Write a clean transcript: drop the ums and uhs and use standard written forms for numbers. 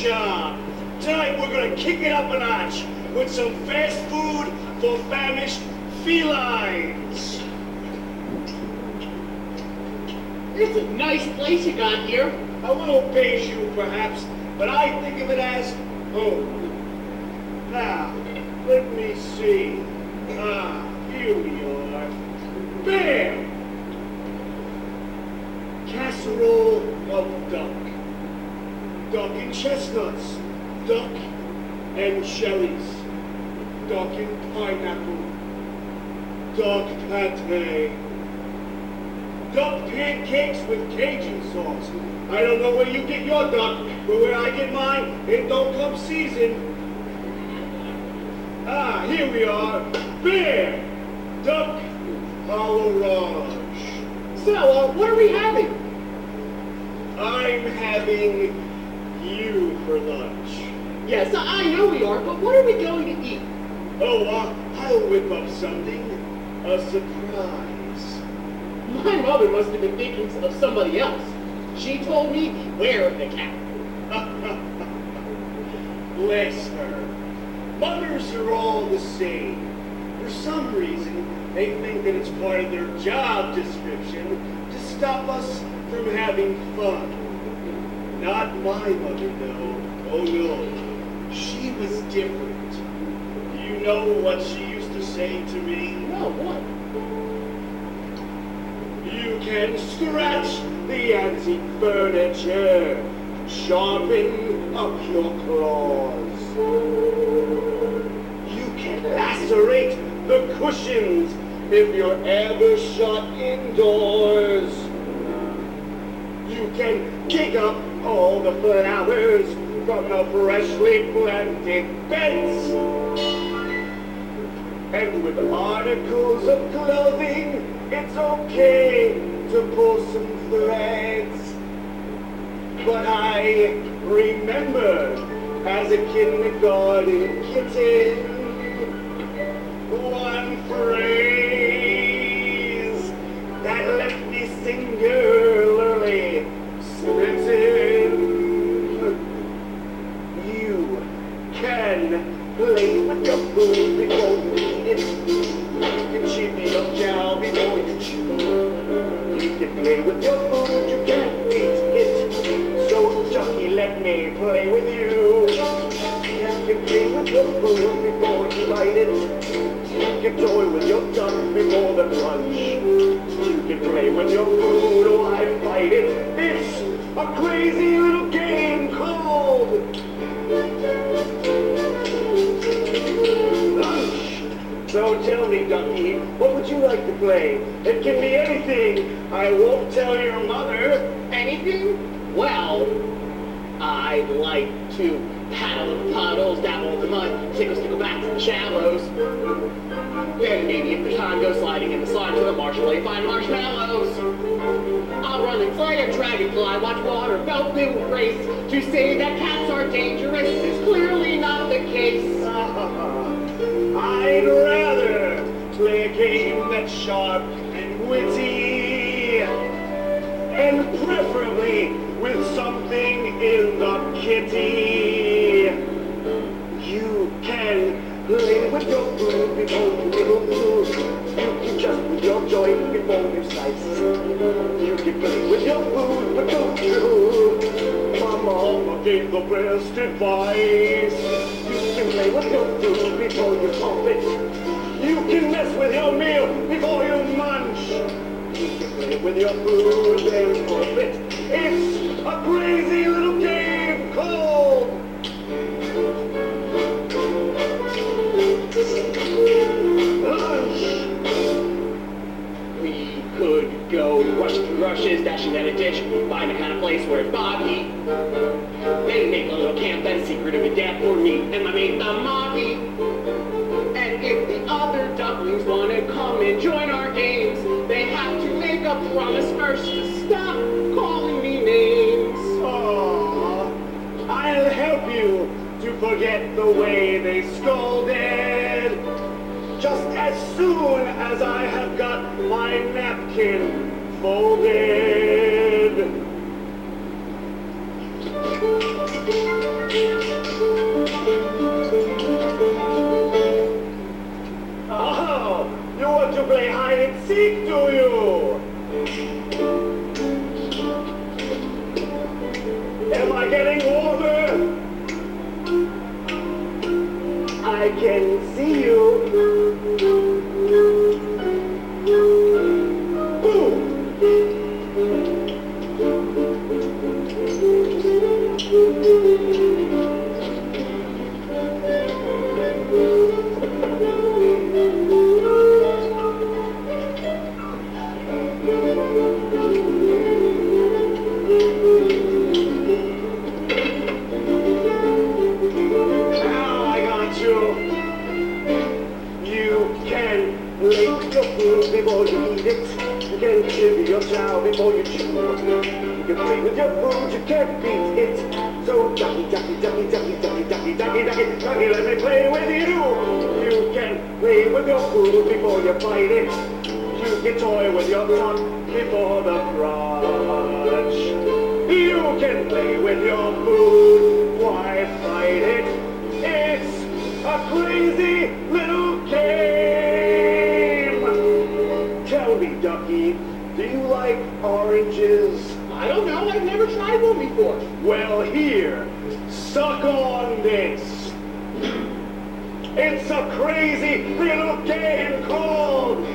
job. Tonight we're gonna kick it up a notch with some fast food for famished felines. It's a nice place you got here. A little bijou, perhaps, but I think of it as home. Now, let me see. Here we are. Bam! Casserole of duck. Duck and chestnuts. Duck and cherries. Duck and pineapple. Duck pate. Duck pancakes with Cajun sauce. I don't know where you get your duck, but where I get mine, it don't come seasoned. Here we are. Bear! Duck Colorage. So, what are we having? I'm having you for lunch. Yes, I know we are, but what are we going to eat? I'll whip up something. A surprise. My mother must have been thinking of somebody else. She told me beware of the cat. Bless her. Mothers are all the same. For some reason, they think that it's part of their job description to stop us from having fun. Not my mother, though. Oh, no. She was different. You know what she used to say to me? No, what? You can scratch the antique furniture, sharpen up your claws. You can lacerate the cushions if you're ever shut indoors. You can dig up all the flowers from the freshly planted beds. And with articles of clothing, it's okay to pull some threads. But I remember as a kindergarten kitten, one phrase that left me singularly smitten. You can play with your food before you eat it. You can cheat your chow before you chew. You can play with your food, you can't eat it. So, Chucky, let me play with you. You can play with your food before you bite it. You can toy with your duck before the crunch. You can play with your food, oh, I fight it. It's a crazy little game called lunch. So tell me, Ducky, what would you like to play? It can be anything. I won't tell your mother. Anything? Well, I'd like to paddle in the puddles, dabble in the mud, stickle back to the shallows. Then maybe if the time goes sliding in the slide to the marshmallow, find marshmallows. I'll run and play a dragonfly, watch water belt new race. To say that cats are dangerous is clearly not the case. I'd rather play a game that's sharp and witty, and preferably with something in the kitty. You can play with your food before you nibble food. You can just with your joint before you slice. You can play with your food, but don't you? My mama gave the best advice. You can play with your food before you pump it. You can mess with your meal before you munch. You can play with your food and pump it. It's a crazy little game called lunch. We could go rush through rushes, dashing down a ditch, find a kind of place where it's boggy. Then make a little camp that's secret of a death for me and my mate the Moggy. And if the other ducklings want to come and join our games, they have to make a promise first to stop calling me names. Aww, I'll help you to forget the way they scolded. Just as soon as I have got my napkin folded. I can see you. Boom! Before you eat it, you can chew your chow before you chew. You can play with your food, you can't beat it. So ducky, ducky, ducky, ducky, ducky, ducky, ducky, ducky, ducky, let me play with you. You can play with your food before you fight it. You can toy with your tongue before the crunch. You can play with your food, why fight it? It's a crazy little game. Tell me, Ducky, do you like oranges? I don't know, I've never tried one before. Well, here, suck on this. It's a crazy little game called